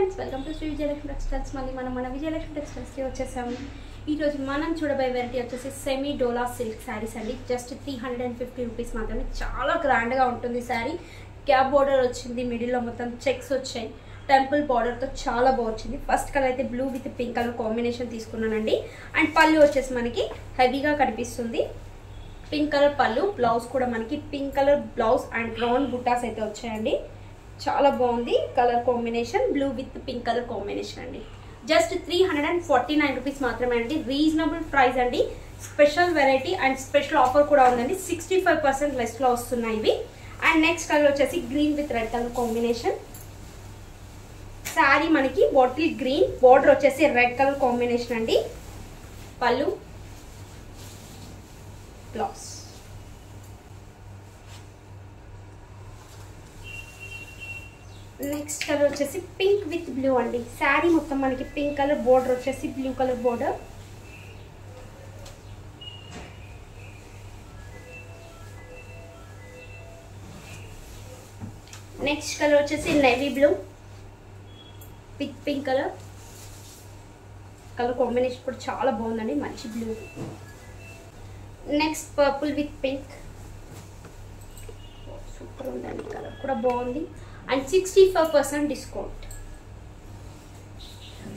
Friends, welcome to Shri Vijayalakshmi textiles. మళ్ళీ మన విజయలక్ష్మి టెక్స్టైల్స్కి వచ్చేసాము. ఈరోజు మనం చూడబోయే వెరైటీ వచ్చేసి సెమీ డోలా సిల్క్ శారీస్ అండి. జస్ట్ 350 రూపీస్ మాత్రమే. చాలా గ్రాండ్గా ఉంటుంది శారీ. క్యాప్ బార్డర్ వచ్చింది, మిడిల్లో మొత్తం చెక్స్ వచ్చాయి, టెంపుల్ బార్డర్తో చాలా బాగుంది. ఫస్ట్ కలర్ అయితే blue with pink colour combination తీసుకున్నానండి. అండ్ పళ్ళు వచ్చేసి మనకి హెవీగా కనిపిస్తుంది. పింక్ కలర్ పళ్ళు, బ్లౌజ్ కూడా మనకి pink colour blouse and round బుట్టాస్ అయితే వచ్చాయండి. చాలా బాగుంది colour combination, blue with pink colour combination అండి. జస్ట్ 349 రూపీస్ మాత్రమే అండి. రీజనబుల్ ప్రైస్ అండి. Special variety and special offer కూడా ఉందండి. 65% లెస్లో వస్తున్నాయి ఇవి. అండ్ నెక్స్ట్ కలర్ వచ్చేసి green with red colour combination. Sari మనకి బాటిల్ గ్రీన్, బార్డర్ వచ్చేసి రెడ్ కలర్ కాంబినేషన్ అండి. పళ్ళు, బ్లౌజ్. నెక్స్ట్ కలర్ వచ్చేసి పింక్ విత్ బ్లూ అండి. శారీ మొత్తం మనకి పింక్ కలర్, బోర్డర్ వచ్చేసి blue colour border. Next colour వచ్చేసి navy blue with pink colour. Colour combination కూడా చాలా బాగుందండి, మంచి blue. Next purple with pink. Super ఉందండి, కలర్ కూడా బాగుంది. And 65% discount.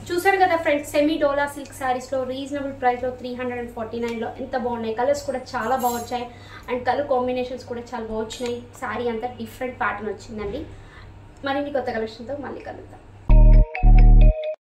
చూసారు కదా ఫ్రెండ్స్, సెమీ డోలా సిల్క్ శారీస్లో రీజనబుల్ ప్రైస్లో 349లో ఎంత బాగున్నాయి. కలర్స్ కూడా చాలా బాగా వచ్చాయి అండ్ కలర్ కాంబినేషన్స్ కూడా చాలా బాగా వచ్చినాయి. శారీ అంతా డిఫరెంట్ ప్యాటర్న్ వచ్చిందండి. మరిన్ని కొత్త కలెక్షన్తో మళ్ళీ కలుద్దాం.